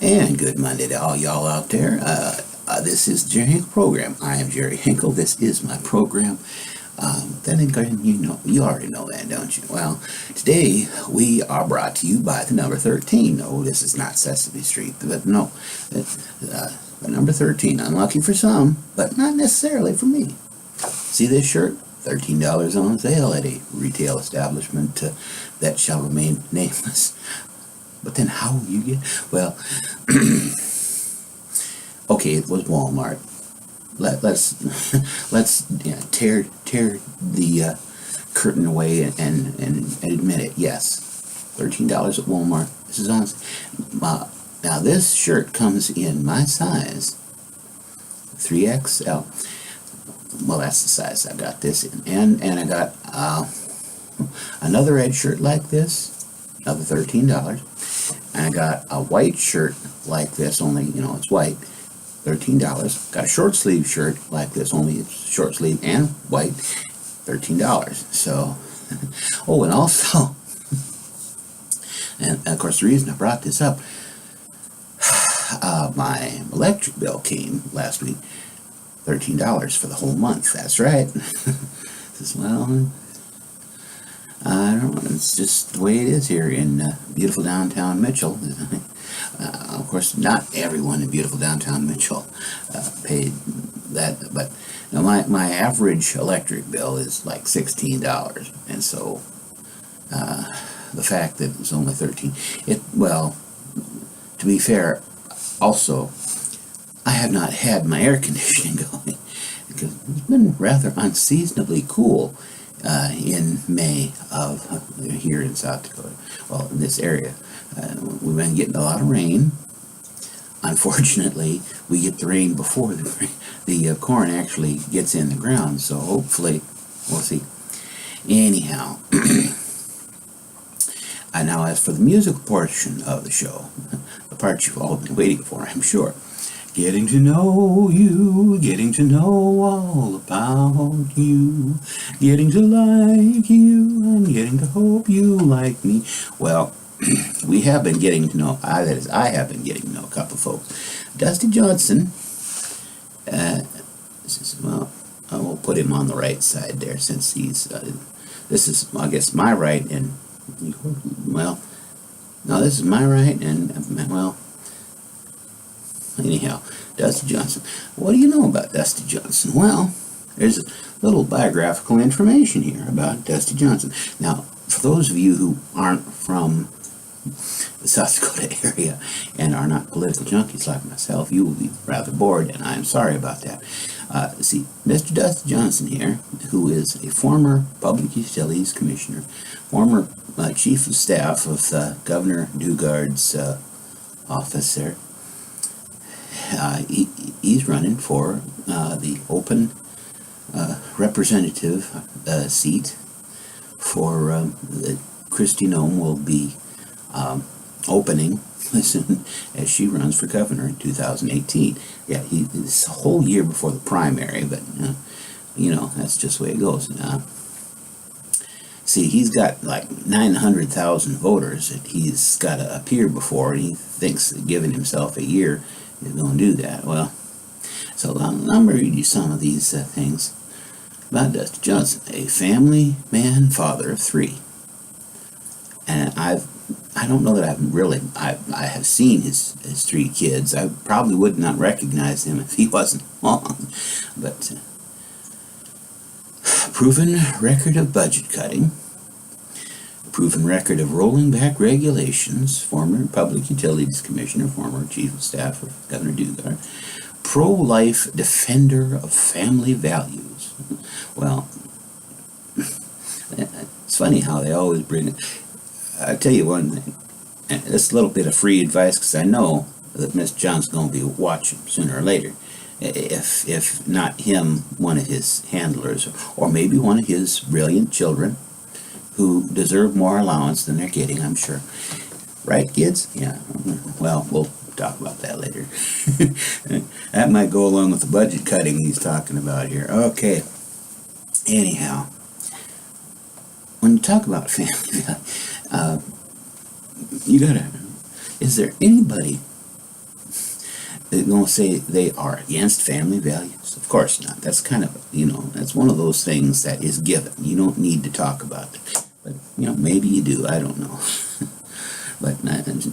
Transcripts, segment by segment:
And good Monday to all y'all out there. This is the Jerry Hinkle program. I am Jerry Hinkle. This is my program. Then again, you already know that, don't you? Well, today we are brought to you by the number 13. No, this is not Sesame Street, but no, the number 13. Unlucky for some, but not necessarily for me. See this shirt? $13 on sale at a retail establishment that shall remain nameless. But then how will you get... Well, okay, it was Walmart. Let's tear the curtain away and admit it. Yes, $13 at Walmart. This is honest. Now this shirt comes in my size, 3XL. Well, that's the size I got this in, and I got another red shirt like this, another $13. And I got a white shirt like this, only, it's white, $13. Got a short sleeve shirt like this, only it's short sleeve and white, $13. So, oh, and also, and of course the reason I brought this up, my electric bill came last week, $13 for the whole month. That's right. Well, I don't know, it's just the way it is here in beautiful downtown Mitchell. Of course, not everyone in beautiful downtown Mitchell paid that, but my average electric bill is like $16, and so the fact that it's only 13, well, to be fair, also, I have not had my air conditioning going because it's been rather unseasonably cool in May of here in South Dakota. Well, in this area, we've been getting a lot of rain. Unfortunately, we get the rain before the corn actually gets in the ground. So hopefully, we'll see. Anyhow, and now as for the musical portion of the show, the part you've all been waiting for, I'm sure. Getting to know you, getting to know all about you, getting to like you, and getting to hope you like me. Well, we have been getting to know, I have been getting to know a couple of folks. Dusty Johnson, well, I will put him on the right side there since he's, this is, I guess, my right, and, well, no, this is my right, and, well, anyhow, Dusty Johnson. What do you know about Dusty Johnson? Well, there's a little biographical information here about Dusty Johnson. Now, for those of you who aren't from the South Dakota area and are not political junkies like myself, you will be rather bored, and I'm sorry about that. See, Mr. Dusty Johnson here, who is a former Public Utilities Commissioner, former Chief of Staff of Governor Dugard's office there, he's running for the open representative seat for that Kristi Noem will be opening as she runs for governor in 2018. Yeah, it's a whole year before the primary, but that's just the way it goes. See, he's got like 900,000 voters that he's got to appear before, and he thinks that giving himself a year is going to do that. Well, so I'm going to read you some of these things about Dusty Johnson, a family man, father of 3. And I don't know that I have seen his 3 kids. I probably would not recognize him if he wasn't on. But proven record of budget cutting, proven record of rolling back regulations, former Public Utilities Commissioner, former Chief of Staff of Governor Dugard, pro-life defender of family values. Well, it's funny how they always bring it. I'll tell you one thing, and this little bit of free advice, because I know that Miss John's going to be watching sooner or later. If not him, one of his handlers, or maybe one of his brilliant children, who deserve more allowance than they're getting, I'm sure. Right, kids? Yeah. Well, we'll talk about that later. That might go along with the budget cutting he's talking about here. Okay. Anyhow, when you talk about family, you gotta, is there anybody they're going to say they are against family values? Of course not. That's kind of, that's one of those things that is given. You don't need to talk about it. But, maybe you do. I don't know. But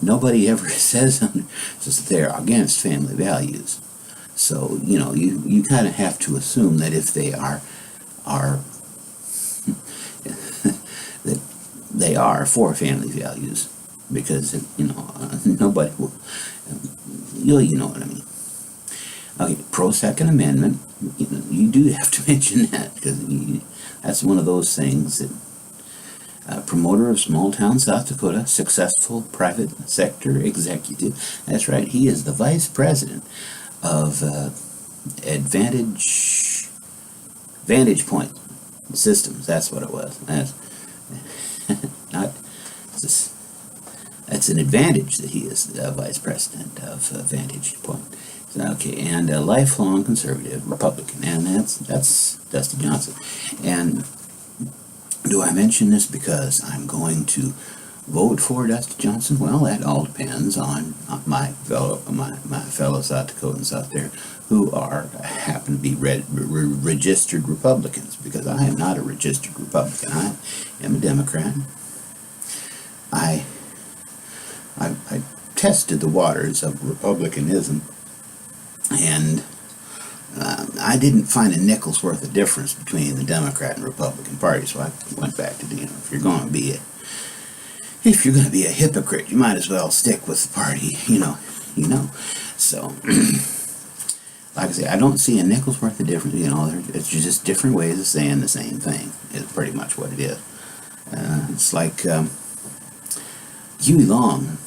nobody ever says that they're against family values. So, you kind of have to assume that if they are that they are for family values, because, nobody will, you know what I mean. Okay, pro-Second Amendment, you do have to mention that, because that's one of those things that promoter of small-town South Dakota, successful private sector executive. That's right, he is the vice president of Vantage Point Systems. That's what it was. That's that's an advantage that he is the vice president of Vantage Point. Okay, and a lifelong conservative Republican, and that's Dusty Johnson. And do I mention this because I'm going to vote for Dusty Johnson? Well, that all depends on my fellow South Dakotans out there who happen to be registered Republicans, because I am not a registered Republican. I am a Democrat. I tested the waters of republicanism, and I didn't find a nickel's worth of difference between the Democrat and Republican party, so I went back to if you're going to be a hypocrite, you might as well stick with the party, So, like I say, I don't see a nickel's worth of difference. It's just different ways of saying the same thing. Is pretty much what it is. It's like Huey Long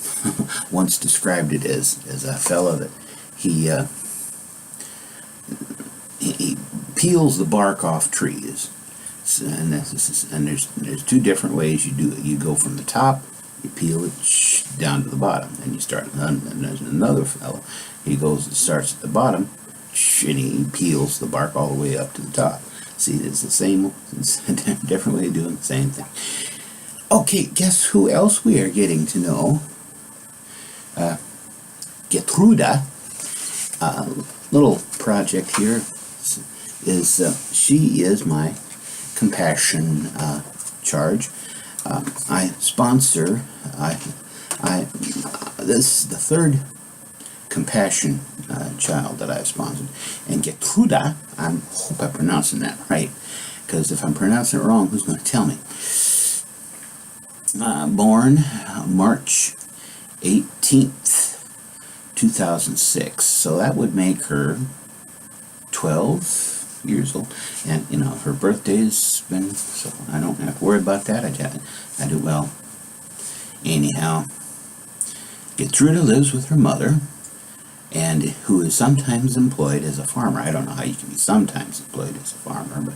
once described it as a fellow that he peels the bark off trees. So, and there's two different ways you do it. You go from the top, you peel it down to the bottom, and you start. And there's another fellow, he starts at the bottom, and he peels the bark all the way up to the top. See, it's the same, it's a different way of doing the same thing. Okay, guess who else we are getting to know? Gertruda. Little project here is she is my compassion charge. I sponsor. This is the third compassion child that I've sponsored, and Gertruda. I hope I'm pronouncing that right, because if I'm pronouncing it wrong, who's going to tell me? Born March 18th, 2006. So that would make her 12 years old. And, her birthday's been, so I don't have to worry about that. I do well. Anyhow, Gertruda lives with her mother, and who is sometimes employed as a farmer. I don't know how you can be sometimes employed as a farmer, but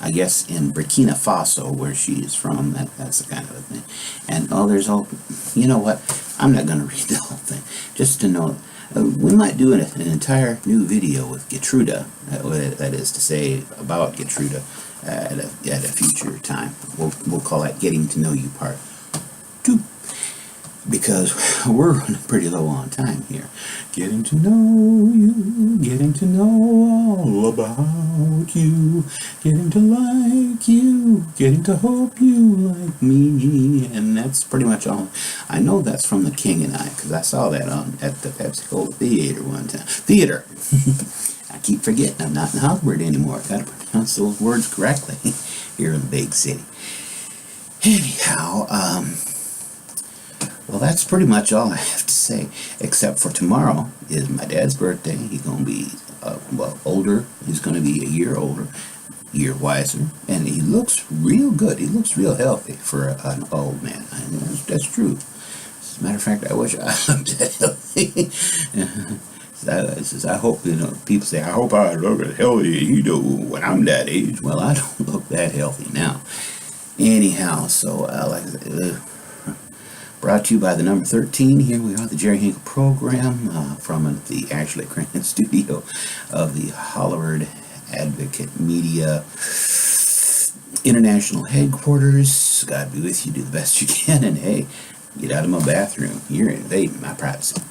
I guess in Burkina Faso, where she is from, that's the kind of a thing. And there's all, you know what? I'm not going to read the whole thing. Just to know, we might do an entire new video with Gertruda. That is to say, about Gertruda at a future time. We'll call that Getting to Know You Part 2. Because we're running pretty low on time here. Getting to know you, getting to know all about you, getting to like you, getting to hope you like me, and that's pretty much all. I know that's from The King and I, because I saw that at the Pepsi-Cola Theater one time. Theater! I keep forgetting I'm not in Hollywood anymore. I've got to pronounce those words correctly here in the big city. Anyhow, well, that's pretty much all I have to say, except for tomorrow is my dad's birthday. He's going to be, older. He's going to be a year older, year wiser, and he looks real good. He looks real healthy for an old man. That's true. As a matter of fact, I wish I looked that healthy. I hope, people say, I hope I look as healthy as you do when I'm that age. Well, I don't look that healthy now. Anyhow, so, like I said, brought to you by the number 13. Here we are, the Jerry Hinkle program from the Ashley Crane studio of the Hollywood Advocate Media International Headquarters. God be with you. Do the best you can. And hey, get out of my bathroom. You're invading my privacy.